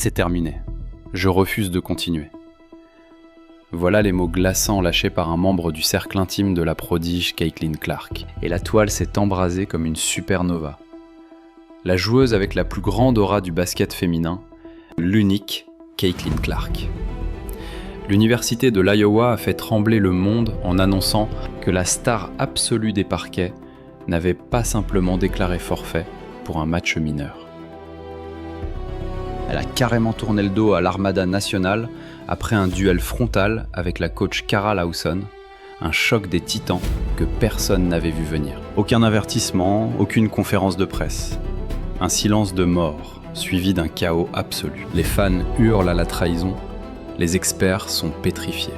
C'est terminé. Je refuse de continuer. Voilà les mots glaçants lâchés par un membre du cercle intime de la prodige Caitlin Clark. Et la toile s'est embrasée comme une supernova. La joueuse avec la plus grande aura du basket féminin, l'unique Caitlin Clark. L'université de l'Iowa a fait trembler le monde en annonçant que la star absolue des parquets n'avait pas simplement déclaré forfait pour un match mineur. Elle a carrément tourné le dos à l'armada nationale après un duel frontal avec la coach Cara Lawson, un choc des titans que personne n'avait vu venir. Aucun avertissement, aucune conférence de presse. Un silence de mort, suivi d'un chaos absolu. Les fans hurlent à la trahison, les experts sont pétrifiés.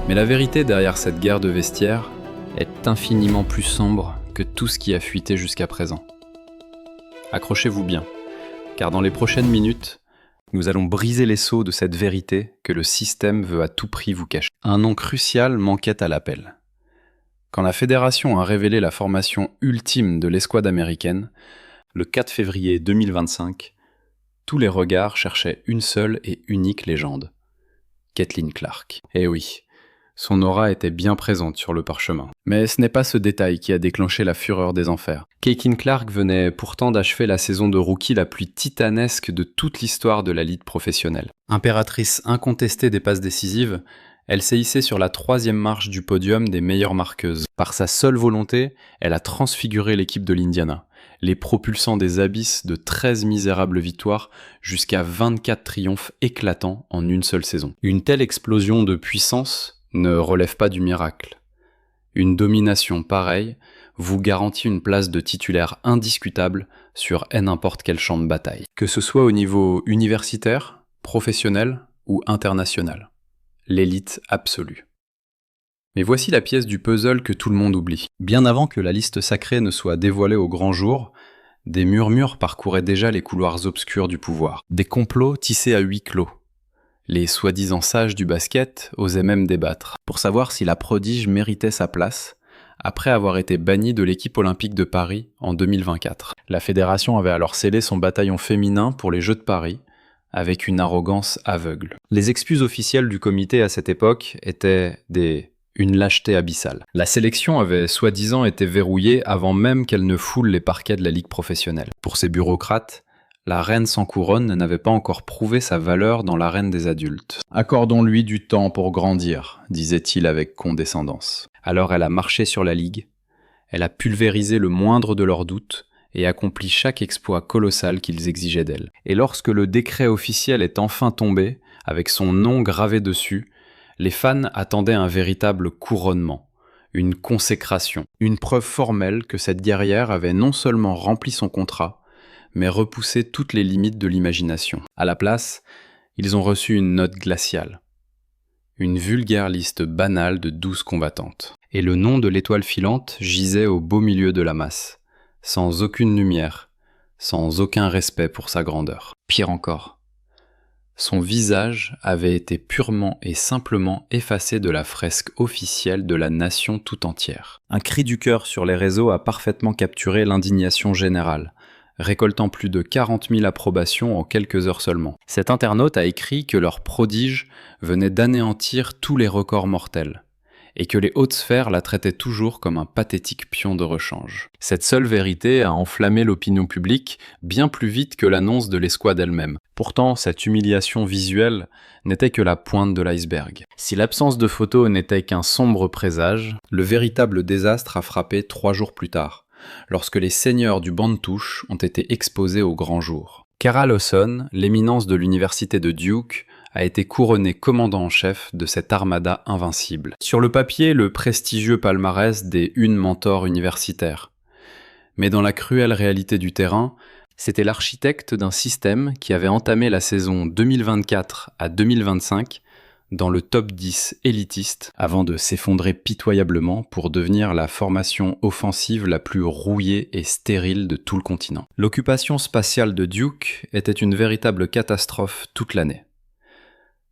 Mais la vérité derrière cette guerre de vestiaire est infiniment plus sombre que tout ce qui a fuité jusqu'à présent. Accrochez-vous bien, car dans les prochaines minutes, nous allons briser les sceaux de cette vérité que le système veut à tout prix vous cacher. Un nom crucial manquait à l'appel. Quand la fédération a révélé la formation ultime de l'escouade américaine, le 4 février 2025, tous les regards cherchaient une seule et unique légende, Caitlin Clark. Eh oui, son aura était bien présente sur le parchemin. Mais ce n'est pas ce détail qui a déclenché la fureur des enfers. Caitlin Clark venait pourtant d'achever la saison de rookie la plus titanesque de toute l'histoire de la ligue professionnelle. Impératrice incontestée des passes décisives, elle s'est hissée sur la 3e marche du podium des meilleures marqueuses. Par sa seule volonté, elle a transfiguré l'équipe de l'Indiana, les propulsant des abysses de 13 misérables victoires jusqu'à 24 triomphes éclatants en une seule saison. Une telle explosion de puissance ne relève pas du miracle. Une domination pareille vous garantit une place de titulaire indiscutable sur n'importe quel champ de bataille, que ce soit au niveau universitaire, professionnel ou international. L'élite absolue. Mais voici la pièce du puzzle que tout le monde oublie. Bien avant que la liste sacrée ne soit dévoilée au grand jour, des murmures parcouraient déjà les couloirs obscurs du pouvoir. Des complots tissés à huis clos. Les soi-disant sages du basket osaient même débattre, pour savoir si la prodige méritait sa place, après avoir été bannie de l'équipe olympique de Paris en 2024. La fédération avait alors scellé son bataillon féminin pour les Jeux de Paris, avec une arrogance aveugle. Les excuses officielles du comité à cette époque étaient une lâcheté abyssale. La sélection avait soi-disant été verrouillée avant même qu'elle ne foule les parquets de la ligue professionnelle. Pour ces bureaucrates, la reine sans couronne n'avait pas encore prouvé sa valeur dans l'arène des adultes. « Accordons-lui du temps pour grandir », disait-il avec condescendance. Alors elle a marché sur la ligue, elle a pulvérisé le moindre de leurs doutes et accompli chaque exploit colossal qu'ils exigeaient d'elle. Et lorsque le décret officiel est enfin tombé, avec son nom gravé dessus, les fans attendaient un véritable couronnement, une consécration, une preuve formelle que cette guerrière avait non seulement rempli son contrat, mais repoussé toutes les limites de l'imagination. À la place, ils ont reçu une note glaciale. Une vulgaire liste banale de 12 combattantes. Et le nom de l'étoile filante gisait au beau milieu de la masse, sans aucune lumière, sans aucun respect pour sa grandeur. Pire encore, son visage avait été purement et simplement effacé de la fresque officielle de la nation tout entière. Un cri du cœur sur les réseaux a parfaitement capturé l'indignation générale, récoltant plus de 40 000 approbations en quelques heures seulement. Cet internaute a écrit que leur prodige venait d'anéantir tous les records mortels, et que les hautes sphères la traitaient toujours comme un pathétique pion de rechange. Cette seule vérité a enflammé l'opinion publique bien plus vite que l'annonce de l'escouade elle-même. Pourtant, cette humiliation visuelle n'était que la pointe de l'iceberg. Si l'absence de photos n'était qu'un sombre présage, le véritable désastre a frappé 3 jours plus tard, lorsque les seigneurs du banc de touche ont été exposés au grand jour. Cara Lawson, l'éminence de l'université de Duke, a été couronné commandant en chef de cette armada invincible. Sur le papier, le prestigieux palmarès des mentors universitaires. Mais dans la cruelle réalité du terrain, c'était l'architecte d'un système qui avait entamé la saison 2024 à 2025 dans le top 10 élitiste avant de s'effondrer pitoyablement pour devenir la formation offensive la plus rouillée et stérile de tout le continent. L'occupation spatiale de Duke était une véritable catastrophe toute l'année.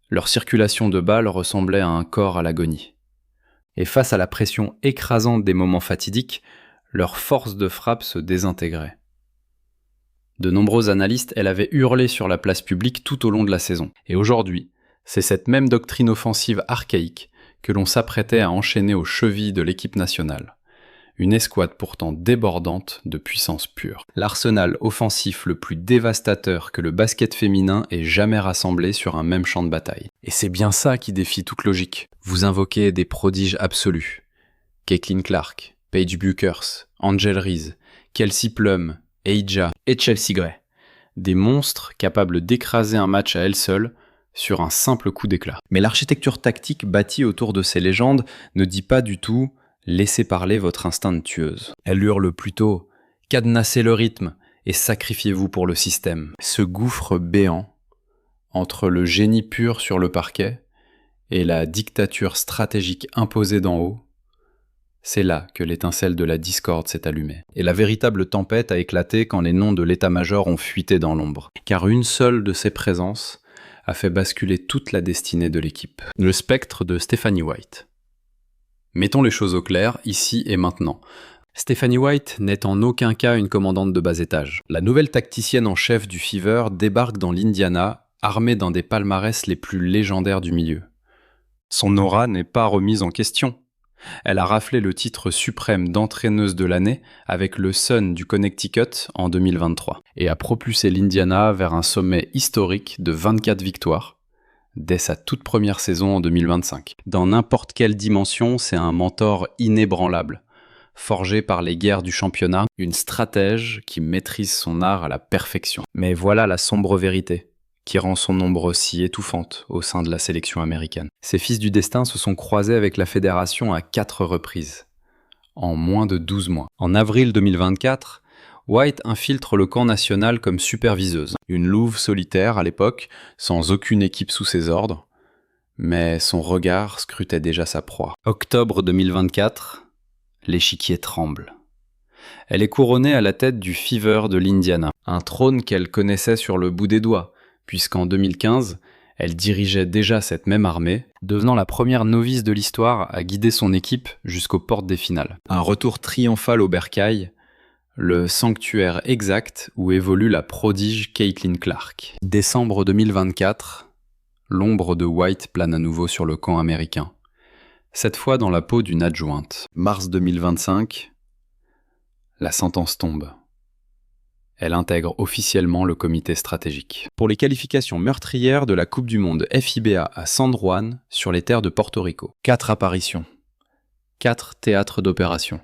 Leur circulation de balles ressemblait à un corps à l'agonie. Et face à la pression écrasante des moments fatidiques, leur force de frappe se désintégrait. De nombreux analystes, elle avait hurlé sur la place publique tout au long de la saison. Et aujourd'hui, c'est cette même doctrine offensive archaïque que l'on s'apprêtait à enchaîner aux chevilles de l'équipe nationale. Une escouade pourtant débordante de puissance pure. L'arsenal offensif le plus dévastateur que le basket féminin ait jamais rassemblé sur un même champ de bataille. Et c'est bien ça qui défie toute logique. Vous invoquez des prodiges absolus. Caitlin Clark, Paige Bueckers, Angel Reese, Kelsey Plum, A'ja et Chelsea Gray. Des monstres capables d'écraser un match à elles seules sur un simple coup d'éclat. Mais l'architecture tactique bâtie autour de ces légendes ne dit pas du tout « laissez parler votre instinct de tueuse ». Elle hurle plutôt « cadenassez le rythme et sacrifiez-vous pour le système ». Ce gouffre béant entre le génie pur sur le parquet et la dictature stratégique imposée d'en haut, c'est là que l'étincelle de la discorde s'est allumée. Et la véritable tempête a éclaté quand les noms de l'état-major ont fuité dans l'ombre. Car une seule de ces présences a fait basculer toute la destinée de l'équipe. Le spectre de Stephanie White. Mettons les choses au clair, ici et maintenant. Stephanie White n'est en aucun cas une commandante de bas étage. La nouvelle tacticienne en chef du Fever débarque dans l'Indiana, armée d'un des palmarès les plus légendaires du milieu. Son aura n'est pas remise en question. Elle a raflé le titre suprême d'entraîneuse de l'année avec le Sun du Connecticut en 2023 et a propulsé l'Indiana vers un sommet historique de 24 victoires dès sa toute première saison en 2025. Dans n'importe quelle dimension, c'est un mentor inébranlable, forgé par les guerres du championnat, une stratège qui maîtrise son art à la perfection. Mais voilà la sombre vérité qui rend son ombre si étouffante au sein de la sélection américaine. Ces fils du destin se sont croisés avec la fédération à 4 reprises, en moins de 12 mois. En avril 2024, White infiltre le camp national comme superviseuse. Une louve solitaire à l'époque, sans aucune équipe sous ses ordres, mais son regard scrutait déjà sa proie. Octobre 2024, l'échiquier tremble. Elle est couronnée à la tête du Fever de l'Indiana, un trône qu'elle connaissait sur le bout des doigts, puisqu'en 2015, elle dirigeait déjà cette même armée, devenant la première novice de l'histoire à guider son équipe jusqu'aux portes des finales. Un retour triomphal au bercail, le sanctuaire exact où évolue la prodige Caitlin Clark. Décembre 2024, l'ombre de White plane à nouveau sur le camp américain, cette fois dans la peau d'une adjointe. Mars 2025, la sentence tombe. Elle intègre officiellement le comité stratégique. Pour les qualifications meurtrières de la Coupe du Monde FIBA à San Juan, sur les terres de Porto Rico. 4 apparitions. 4 théâtres d'opération.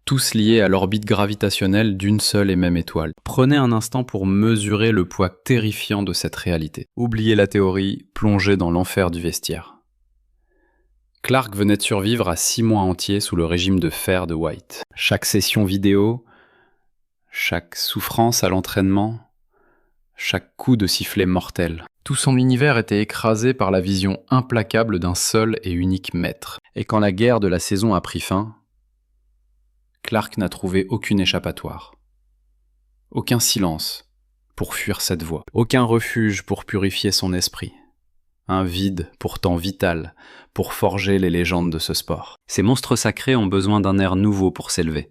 Tous liés à l'orbite gravitationnelle d'une seule et même étoile. Prenez un instant pour mesurer le poids terrifiant de cette réalité. Oubliez la théorie, plongez dans l'enfer du vestiaire. Clark venait de survivre à 6 mois entiers sous le régime de fer de White. Chaque session vidéo, chaque souffrance à l'entraînement, chaque coup de sifflet mortel. Tout son univers était écrasé par la vision implacable d'un seul et unique maître. Et quand la guerre de la saison a pris fin, Clark n'a trouvé aucune échappatoire. Aucun silence pour fuir cette voix. Aucun refuge pour purifier son esprit. Un vide pourtant vital pour forger les légendes de ce sport. Ces monstres sacrés ont besoin d'un air nouveau pour s'élever.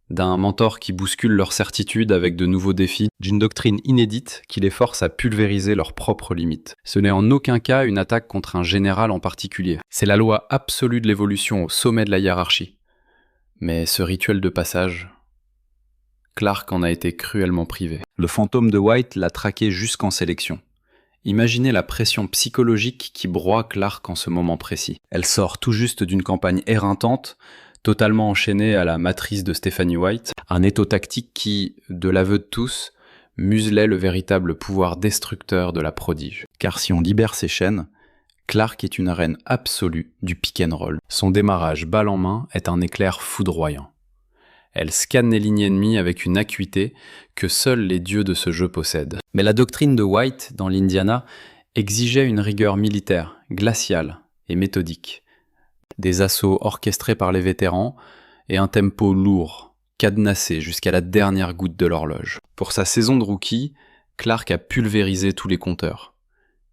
D'un mentor qui bouscule leurs certitudes avec de nouveaux défis, d'une doctrine inédite qui les force à pulvériser leurs propres limites. Ce n'est en aucun cas une attaque contre un général en particulier. C'est la loi absolue de l'évolution au sommet de la hiérarchie. Mais ce rituel de passage, Clark en a été cruellement privé. Le fantôme de White l'a traqué jusqu'en sélection. Imaginez la pression psychologique qui broie Clark en ce moment précis. Elle sort tout juste d'une campagne éreintante, totalement enchaînée à la matrice de Stephanie White, un étau tactique qui, de l'aveu de tous, muselait le véritable pouvoir destructeur de la prodige. Car si on libère ses chaînes, Clark est une reine absolue du pick and roll. Son démarrage balle en main est un éclair foudroyant. Elle scanne les lignes ennemies avec une acuité que seuls les dieux de ce jeu possèdent. Mais la doctrine de White, dans l'Indiana, exigeait une rigueur militaire, glaciale et méthodique. Des assauts orchestrés par les vétérans et un tempo lourd, cadenassé jusqu'à la dernière goutte de l'horloge. Pour sa saison de rookie, Clark a pulvérisé tous les compteurs.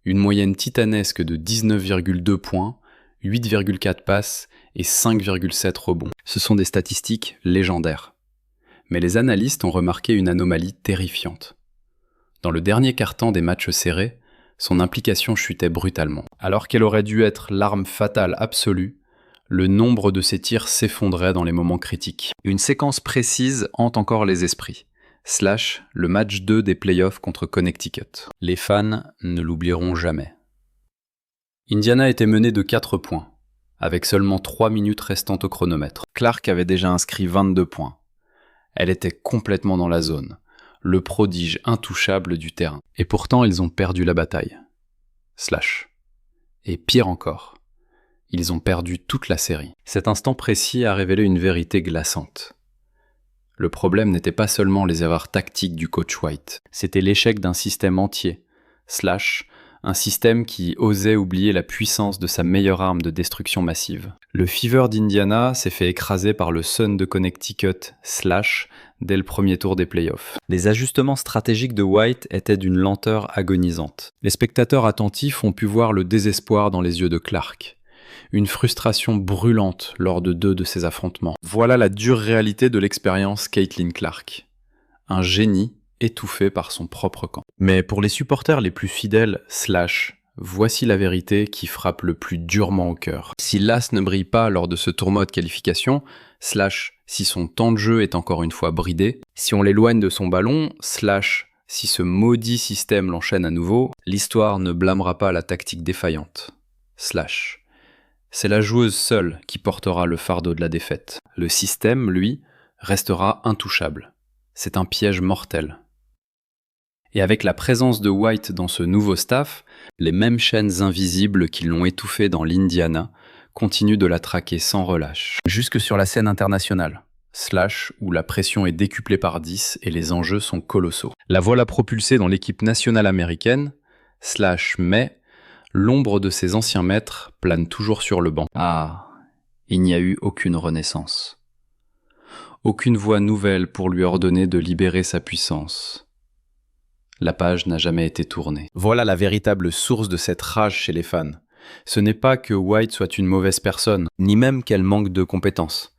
Une moyenne titanesque de 19,2 points, 8,4 passes et 5,7 rebonds. Ce sont des statistiques légendaires. Mais les analystes ont remarqué une anomalie terrifiante. Dans le dernier quart-temps des matchs serrés, son implication chutait brutalement. Alors qu'elle aurait dû être l'arme fatale absolue, le nombre de ses tirs s'effondrait dans les moments critiques. Une séquence précise hante encore les esprits. / le match 2 des playoffs contre Connecticut. Les fans ne l'oublieront jamais. Indiana était menée de 4 points, avec seulement 3 minutes restantes au chronomètre. Clark avait déjà inscrit 22 points. Elle était complètement dans la zone, le prodige intouchable du terrain. Et pourtant, ils ont perdu la bataille. Et pire encore, ils ont perdu toute la série. Cet instant précis a révélé une vérité glaçante. Le problème n'était pas seulement les erreurs tactiques du coach White, c'était l'échec d'un système entier, / un système qui osait oublier la puissance de sa meilleure arme de destruction massive. Le Fever d'Indiana s'est fait écraser par le Sun de Connecticut, / dès le premier tour des playoffs. Les ajustements stratégiques de White étaient d'une lenteur agonisante. Les spectateurs attentifs ont pu voir le désespoir dans les yeux de Clark. Une frustration brûlante lors de 2 de ces affrontements. Voilà la dure réalité de l'expérience Caitlin Clark. Un génie étouffé par son propre camp. Mais pour les supporters les plus fidèles, voici la vérité qui frappe le plus durement au cœur. Si l'As ne brille pas lors de ce tournoi de qualification, si son temps de jeu est encore une fois bridé, si on l'éloigne de son ballon, si ce maudit système l'enchaîne à nouveau, l'histoire ne blâmera pas la tactique défaillante. C'est la joueuse seule qui portera le fardeau de la défaite. Le système, lui, restera intouchable. C'est un piège mortel. Et avec la présence de White dans ce nouveau staff, les mêmes chaînes invisibles qui l'ont étouffé dans l'Indiana continuent de la traquer sans relâche. Jusque sur la scène internationale, où la pression est décuplée par 10 et les enjeux sont colossaux. La voilà propulsée dans l'équipe nationale américaine, mais l'ombre de ses anciens maîtres plane toujours sur le banc. Ah, il n'y a eu aucune renaissance. Aucune voix nouvelle pour lui ordonner de libérer sa puissance. La page n'a jamais été tournée. Voilà la véritable source de cette rage chez les fans. Ce n'est pas que White soit une mauvaise personne, ni même qu'elle manque de compétences.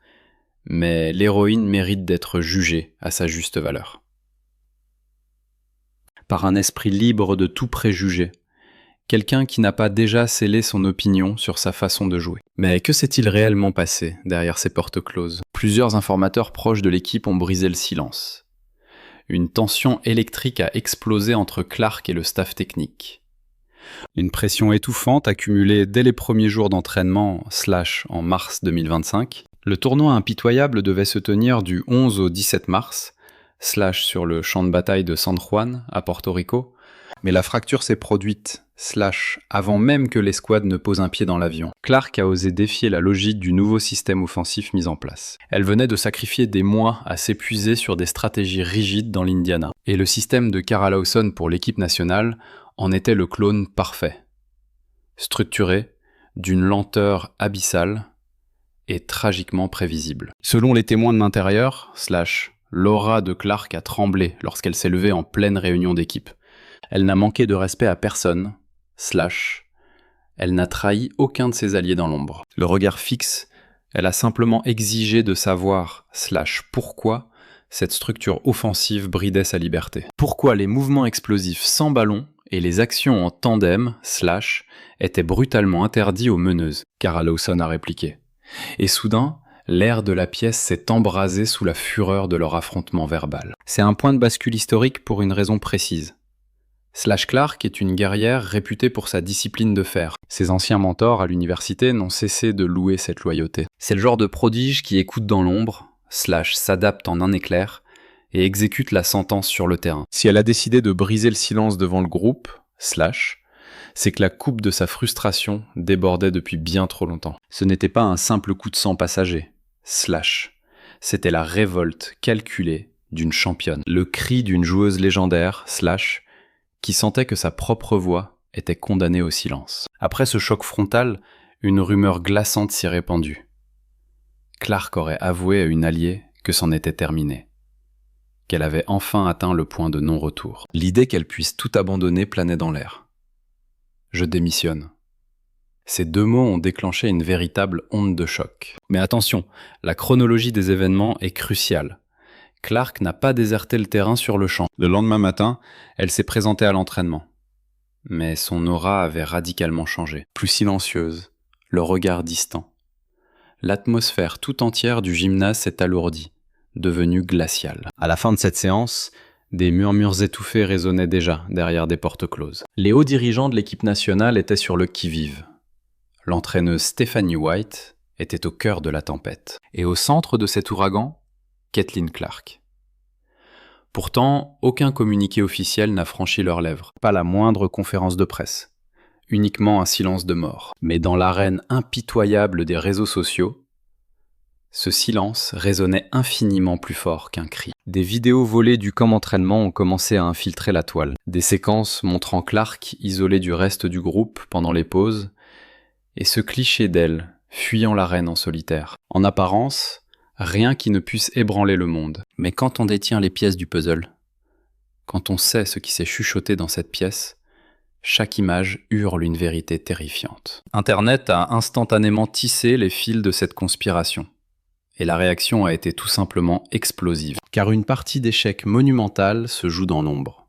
Mais l'héroïne mérite d'être jugée à sa juste valeur. Par un esprit libre de tout préjugé. Quelqu'un qui n'a pas déjà scellé son opinion sur sa façon de jouer. Mais que s'est-il réellement passé derrière ces portes closes ? Plusieurs informateurs proches de l'équipe ont brisé le silence. Une tension électrique a explosé entre Clark et le staff technique. Une pression étouffante accumulée dès les premiers jours d'entraînement / en mars 2025. Le tournoi impitoyable devait se tenir du 11 au 17 mars / sur le champ de bataille de San Juan à Porto Rico. Mais la fracture s'est produite / avant même que l'escouade ne pose un pied dans l'avion. Clark a osé défier la logique du nouveau système offensif mis en place. Elle venait de sacrifier des mois à s'épuiser sur des stratégies rigides dans l'Indiana. Et le système de Kara Lawson pour l'équipe nationale en était le clone parfait. Structuré, d'une lenteur abyssale et tragiquement prévisible. Selon les témoins de l'intérieur, l'aura de Clark a tremblé lorsqu'elle s'est levée en pleine réunion d'équipe. Elle n'a manqué de respect à personne, elle n'a trahi aucun de ses alliés dans l'ombre. Le regard fixe, elle a simplement exigé de savoir, pourquoi cette structure offensive bridait sa liberté. Pourquoi les mouvements explosifs sans ballon et les actions en tandem, étaient brutalement interdits aux meneuses, Kara Lawson a répliqué. Et soudain, l'air de la pièce s'est embrasé sous la fureur de leur affrontement verbal. C'est un point de bascule historique pour une raison précise. Clark est une guerrière réputée pour sa discipline de fer. Ses anciens mentors à l'université n'ont cessé de louer cette loyauté. C'est le genre de prodige qui écoute dans l'ombre, s'adapte en un éclair, et exécute la sentence sur le terrain. Si elle a décidé de briser le silence devant le groupe, c'est que la coupe de sa frustration débordait depuis bien trop longtemps. Ce n'était pas un simple coup de sang passager, c'était la révolte calculée d'une championne. Le cri d'une joueuse légendaire, qui sentait que sa propre voix était condamnée au silence. Après ce choc frontal, une rumeur glaçante s'y répandue. Clark aurait avoué à une alliée que c'en était terminé, qu'elle avait enfin atteint le point de non-retour. L'idée qu'elle puisse tout abandonner planait dans l'air. Je démissionne. Ces 2 mots ont déclenché une véritable onde de choc. Mais attention, la chronologie des événements est cruciale. Clark n'a pas déserté le terrain sur le champ. Le lendemain matin, elle s'est présentée à l'entraînement. Mais son aura avait radicalement changé. Plus silencieuse, le regard distant. L'atmosphère tout entière du gymnase s'est alourdie, devenue glaciale. À la fin de cette séance, des murmures étouffés résonnaient déjà derrière des portes closes. Les hauts dirigeants de l'équipe nationale étaient sur le qui-vive. L'entraîneuse Stephanie White était au cœur de la tempête. Et au centre de cet ouragan, Caitlin Clark. Pourtant, aucun communiqué officiel n'a franchi leurs lèvres, pas la moindre conférence de presse, uniquement un silence de mort. Mais dans l'arène impitoyable des réseaux sociaux, ce silence résonnait infiniment plus fort qu'un cri. Des vidéos volées du camp d'entraînement ont commencé à infiltrer la toile. Des séquences montrant Clark isolée du reste du groupe pendant les pauses, et ce cliché d'elle fuyant l'arène en solitaire. En apparence, rien qui ne puisse ébranler le monde. Mais quand on détient les pièces du puzzle, quand on sait ce qui s'est chuchoté dans cette pièce, chaque image hurle une vérité terrifiante. Internet a instantanément tissé les fils de cette conspiration. Et la réaction a été tout simplement explosive. Car une partie d'échec monumental se joue dans l'ombre.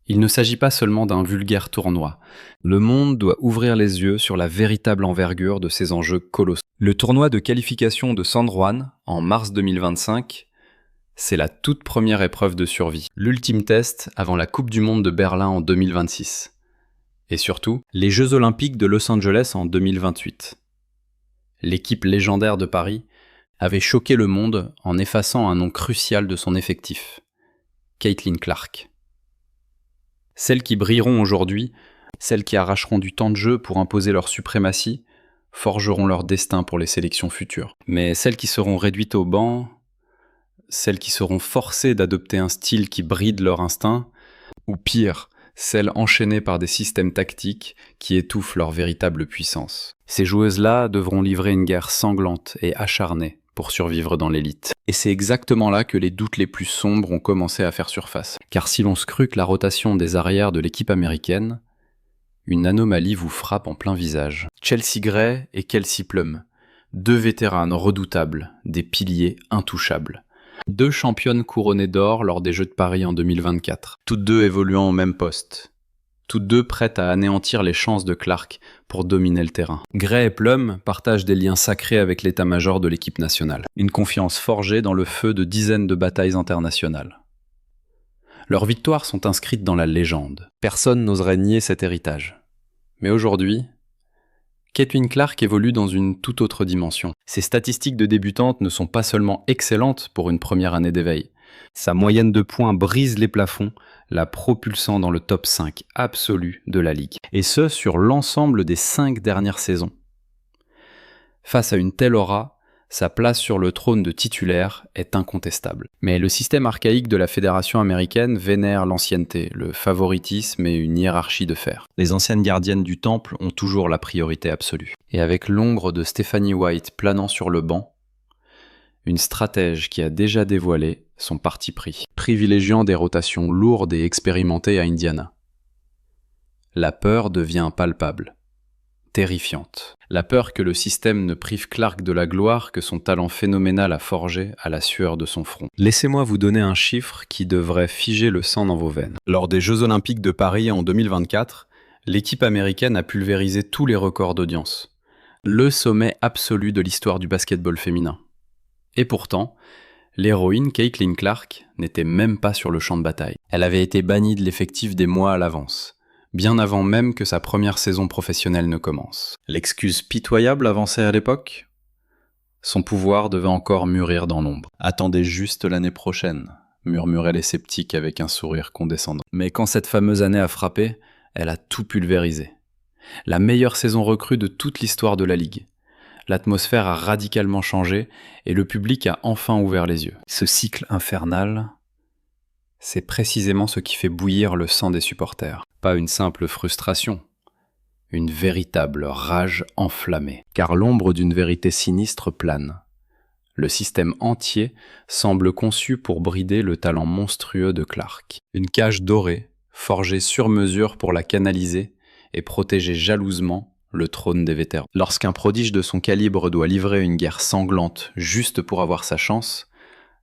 Il ne s'agit pas seulement d'un vulgaire tournoi. Le monde doit ouvrir les yeux sur la véritable envergure de ces enjeux colossaux. Le tournoi de qualification de San Juan, en mars 2025, c'est la toute première épreuve de survie. L'ultime test avant la Coupe du Monde de Berlin en 2026. Et surtout, les Jeux Olympiques de Los Angeles en 2028. L'équipe légendaire de Paris avait choqué le monde en effaçant un nom crucial de son effectif, Caitlin Clark. Celles qui brilleront aujourd'hui, celles qui arracheront du temps de jeu pour imposer leur suprématie, forgeront leur destin pour les sélections futures. Mais celles qui seront réduites au banc, celles qui seront forcées d'adopter un style qui bride leur instinct, ou pire, celles enchaînées par des systèmes tactiques qui étouffent leur véritable puissance. Ces joueuses-là devront livrer une guerre sanglante et acharnée pour survivre dans l'élite. Et c'est exactement là que les doutes les plus sombres ont commencé à faire surface. Car si l'on scrute la rotation des arrières de l'équipe américaine, une anomalie vous frappe en plein visage. Chelsea Gray et Kelsey Plum, deux vétéranes redoutables, des piliers intouchables. Deux championnes couronnées d'or lors des Jeux de Paris en 2024, toutes deux évoluant au même poste. Toutes deux prêtes à anéantir les chances de Clark pour dominer le terrain. Gray et Plum partagent des liens sacrés avec l'état-major de l'équipe nationale. Une confiance forgée dans le feu de dizaines de batailles internationales. Leurs victoires sont inscrites dans la légende. Personne n'oserait nier cet héritage. Mais aujourd'hui, Caitlin Clark évolue dans une toute autre dimension. Ses statistiques de débutante ne sont pas seulement excellentes pour une première année d'éveil. Sa moyenne de points brise les plafonds, la propulsant dans le top 5 absolu de la ligue. Et ce, sur l'ensemble des 5 dernières saisons. Face à une telle aura, sa place sur le trône de titulaire est incontestable. Mais le système archaïque de la fédération américaine vénère l'ancienneté, le favoritisme et une hiérarchie de fer. Les anciennes gardiennes du temple ont toujours la priorité absolue. Et avec l'ombre de Stephanie White planant sur le banc, une stratège qui a déjà dévoilé son parti pris, privilégiant des rotations lourdes et expérimentées à Indiana. La peur devient palpable, terrifiante. La peur que le système ne prive Clark de la gloire que son talent phénoménal a forgé à la sueur de son front. Laissez-moi vous donner un chiffre qui devrait figer le sang dans vos veines. Lors des Jeux Olympiques de Paris en 2024, l'équipe américaine a pulvérisé tous les records d'audience. Le sommet absolu de l'histoire du basketball féminin. Et pourtant, l'héroïne Caitlin Clark n'était même pas sur le champ de bataille. Elle avait été bannie de l'effectif des mois à l'avance, bien avant même que sa première saison professionnelle ne commence. L'excuse pitoyable avancée à l'époque ? Son pouvoir devait encore mûrir dans l'ombre. « Attendez juste l'année prochaine », murmuraient les sceptiques avec un sourire condescendant. Mais quand cette fameuse année a frappé, elle a tout pulvérisé. La meilleure saison recrue de toute l'histoire de la Ligue. L'atmosphère a radicalement changé et le public a enfin ouvert les yeux. Ce cycle infernal, c'est précisément ce qui fait bouillir le sang des supporters. Pas une simple frustration, une véritable rage enflammée. Car l'ombre d'une vérité sinistre plane. Le système entier semble conçu pour brider le talent monstrueux de Clark. Une cage dorée, forgée sur mesure pour la canaliser et protéger jalousement le trône des vétérans. Lorsqu'un prodige de son calibre doit livrer une guerre sanglante juste pour avoir sa chance,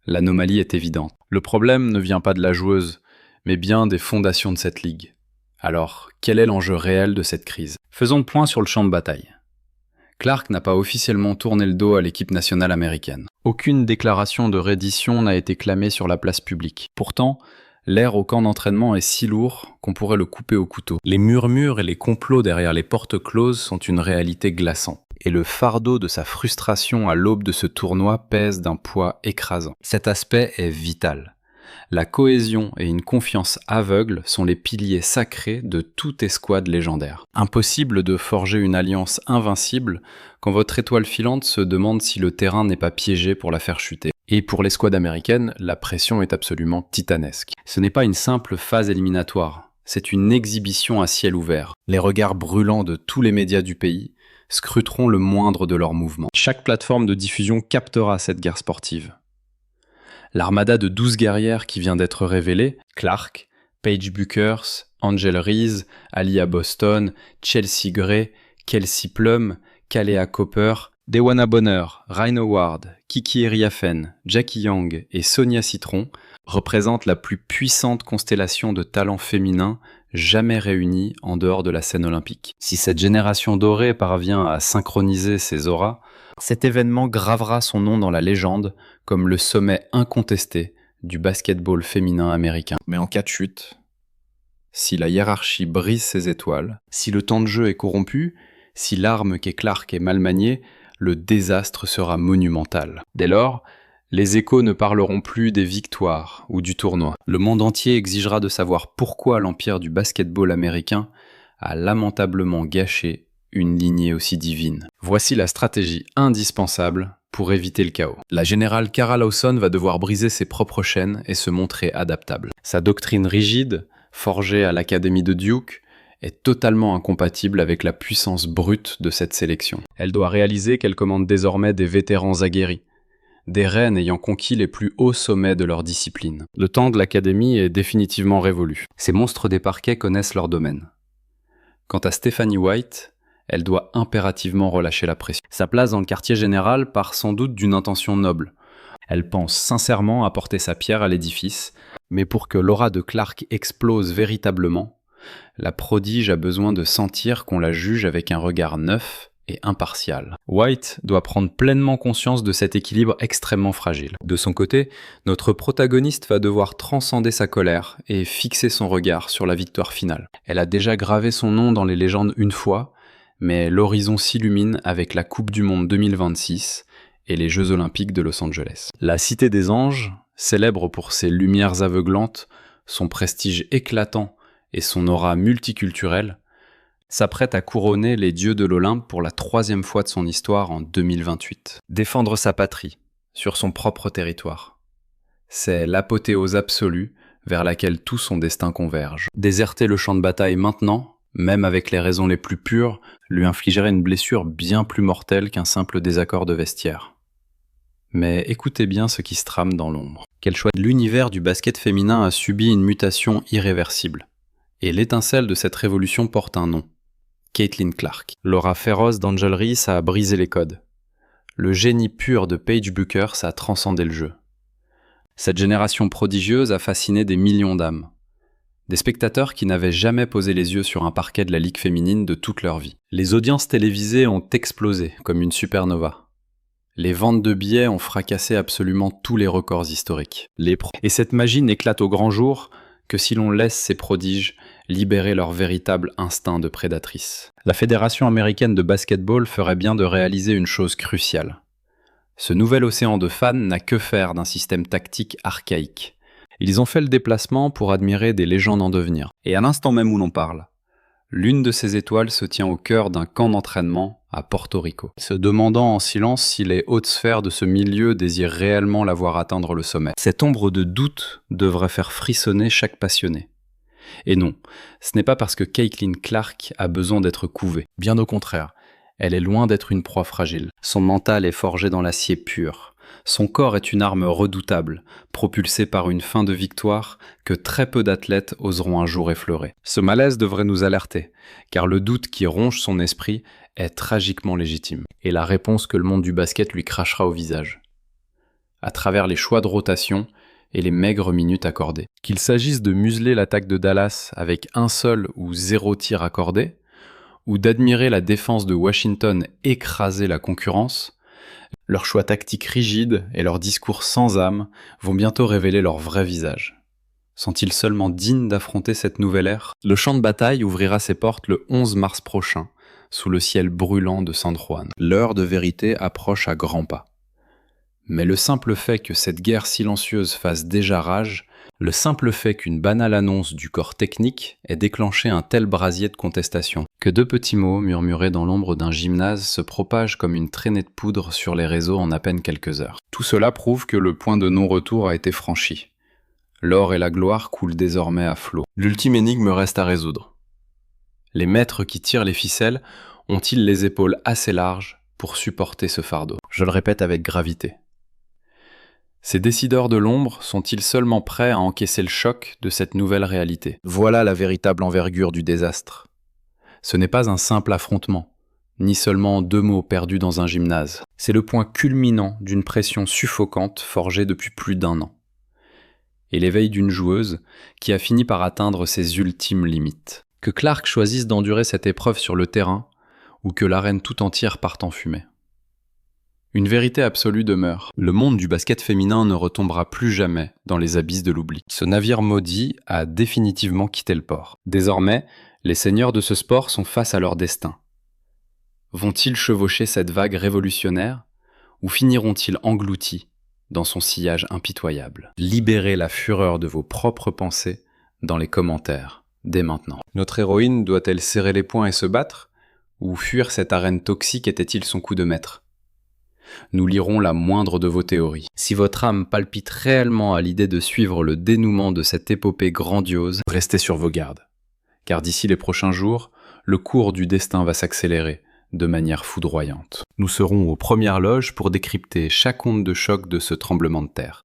L'anomalie est évidente. Le problème ne vient pas de la joueuse, mais bien des fondations de cette ligue. Alors, quel est l'enjeu réel de cette crise? Faisons le point sur le champ de bataille. Clark n'a pas officiellement tourné le dos à l'équipe nationale américaine. Aucune déclaration de reddition n'a été clamée sur la place publique. Pourtant, l'air au camp d'entraînement est si lourd qu'on pourrait le couper au couteau. Les murmures et les complots derrière les portes closes sont une réalité glaçante. Et le fardeau de sa frustration à l'aube de ce tournoi pèse d'un poids écrasant. Cet aspect est vital. La cohésion et une confiance aveugle sont les piliers sacrés de toute escouade légendaire. Impossible de forger une alliance invincible quand votre étoile filante se demande si le terrain n'est pas piégé pour la faire chuter. Et pour l'escouade américaine, la pression est absolument titanesque. Ce n'est pas une simple phase éliminatoire, c'est une exhibition à ciel ouvert. Les regards brûlants de tous les médias du pays scruteront le moindre de leurs mouvements. Chaque plateforme de diffusion captera cette guerre sportive. L'armada de 12 guerrières qui vient d'être révélée, Clark, Paige Bueckers, Angel Reese, Aliyah Boston, Chelsea Gray, Kelsey Plum, Kalea Cooper, Dewana Bonner, Ryan Howard, Kiki Eriafen, Jackie Young et Sonia Citron représentent la plus puissante constellation de talents féminins jamais réunis en dehors de la scène olympique. Si cette génération dorée parvient à synchroniser ses auras, cet événement gravera son nom dans la légende comme le sommet incontesté du basketball féminin américain. Mais en cas de chute, si la hiérarchie brise ses étoiles, si le temps de jeu est corrompu, si l'arme qu'est Clark est mal maniée, le désastre sera monumental. Dès lors, les échos ne parleront plus des victoires ou du tournoi. Le monde entier exigera de savoir pourquoi l'empire du basketball américain a lamentablement gâché une lignée aussi divine. Voici la stratégie indispensable pour éviter le chaos. La générale Cara Lawson va devoir briser ses propres chaînes et se montrer adaptable. Sa doctrine rigide, forgée à l'Académie de Duke, est totalement incompatible avec la puissance brute de cette sélection. Elle doit réaliser qu'elle commande désormais des vétérans aguerris, des reines ayant conquis les plus hauts sommets de leur discipline. Le temps de l'Académie est définitivement révolu. Ces monstres des parquets connaissent leur domaine. Quant à Stephanie White, elle doit impérativement relâcher la pression. Sa place dans le quartier général part sans doute d'une intention noble. Elle pense sincèrement apporter sa pierre à l'édifice, mais pour que l'aura de Clark explose véritablement, la prodige a besoin de sentir qu'on la juge avec un regard neuf et impartial. White doit prendre pleinement conscience de cet équilibre extrêmement fragile. De son côté, notre protagoniste va devoir transcender sa colère et fixer son regard sur la victoire finale. Elle a déjà gravé son nom dans les légendes une fois, mais l'horizon s'illumine avec la Coupe du Monde 2026 et les Jeux Olympiques de Los Angeles. La Cité des Anges, célèbre pour ses lumières aveuglantes, son prestige éclatant et son aura multiculturelle, s'apprête à couronner les dieux de l'Olympe pour la 3e fois de son histoire en 2028. Défendre sa patrie, sur son propre territoire. C'est l'apothéose absolue vers laquelle tout son destin converge. Déserter le champ de bataille maintenant, même avec les raisons les plus pures, lui infligerait une blessure bien plus mortelle qu'un simple désaccord de vestiaire. Mais écoutez bien ce qui se trame dans l'ombre. Quel choix! L'univers du basket féminin a subi une mutation irréversible. Et l'étincelle de cette révolution porte un nom. Caitlin Clark. L'aura féroce d'Angel Reese a brisé les codes. Le génie pur de Paige Bueckers a transcendé le jeu. Cette génération prodigieuse a fasciné des millions d'âmes. Des spectateurs qui n'avaient jamais posé les yeux sur un parquet de la ligue féminine de toute leur vie. Les audiences télévisées ont explosé comme une supernova. Les ventes de billets ont fracassé absolument tous les records historiques. Et cette magie n'éclate au grand jour que si l'on laisse ces prodiges libérer leur véritable instinct de prédatrice. La Fédération américaine de basketball ferait bien de réaliser une chose cruciale. Ce nouvel océan de fans n'a que faire d'un système tactique archaïque. Ils ont fait le déplacement pour admirer des légendes en devenir. Et à l'instant même où l'on parle, l'une de ces étoiles se tient au cœur d'un camp d'entraînement à Porto Rico, se demandant en silence si les hautes sphères de ce milieu désirent réellement la voir atteindre le sommet. Cette ombre de doute devrait faire frissonner chaque passionné. Et non, ce n'est pas parce que Caitlin Clark a besoin d'être couvée. Bien au contraire, elle est loin d'être une proie fragile. Son mental est forgé dans l'acier pur. Son corps est une arme redoutable, propulsée par une faim de victoire que très peu d'athlètes oseront un jour effleurer. Ce malaise devrait nous alerter, car le doute qui ronge son esprit est tragiquement légitime, et la réponse que le monde du basket lui crachera au visage. à travers les choix de rotation et les maigres minutes accordées. Qu'il s'agisse de museler l'attaque de Dallas avec un seul ou 0 tir accordé, ou d'admirer la défense de Washington écraser la concurrence, leurs choix tactiques rigides et leurs discours sans âme vont bientôt révéler leur vrai visage. Sont-ils seulement dignes d'affronter cette nouvelle ère ? Le champ de bataille ouvrira ses portes le 11 mars prochain, sous le ciel brûlant de San Juan. L'heure de vérité approche à grands pas. Mais le simple fait que cette guerre silencieuse fasse déjà rage, le simple fait qu'une banale annonce du corps technique ait déclenché un tel brasier de contestation, que 2 petits mots murmurés dans l'ombre d'un gymnase se propagent comme une traînée de poudre sur les réseaux en à peine quelques heures. Tout cela prouve que le point de non-retour a été franchi. L'or et la gloire coulent désormais à flot. L'ultime énigme reste à résoudre. Les maîtres qui tirent les ficelles ont-ils les épaules assez larges pour supporter ce fardeau ? Je le répète avec gravité. Ces décideurs de l'ombre sont-ils seulement prêts à encaisser le choc de cette nouvelle réalité ? Voilà la véritable envergure du désastre. Ce n'est pas un simple affrontement, ni seulement 2 mots perdus dans un gymnase. C'est le point culminant d'une pression suffocante forgée depuis plus d'1 an. Et l'éveil d'une joueuse qui a fini par atteindre ses ultimes limites. Que Clark choisisse d'endurer cette épreuve sur le terrain, ou que l'arène tout entière parte en fumée. Une vérité absolue demeure. Le monde du basket féminin ne retombera plus jamais dans les abysses de l'oubli. Ce navire maudit a définitivement quitté le port. Désormais, les seigneurs de ce sport sont face à leur destin. Vont-ils chevaucher cette vague révolutionnaire, ou finiront-ils engloutis dans son sillage impitoyable ? Libérez la fureur de vos propres pensées dans les commentaires, dès maintenant. Notre héroïne doit-elle serrer les poings et se battre ? Ou fuir cette arène toxique était-il son coup de maître ? Nous lirons la moindre de vos théories. Si votre âme palpite réellement à l'idée de suivre le dénouement de cette épopée grandiose, restez sur vos gardes. Car d'ici les prochains jours, le cours du destin va s'accélérer de manière foudroyante. Nous serons aux premières loges pour décrypter chaque onde de choc de ce tremblement de terre.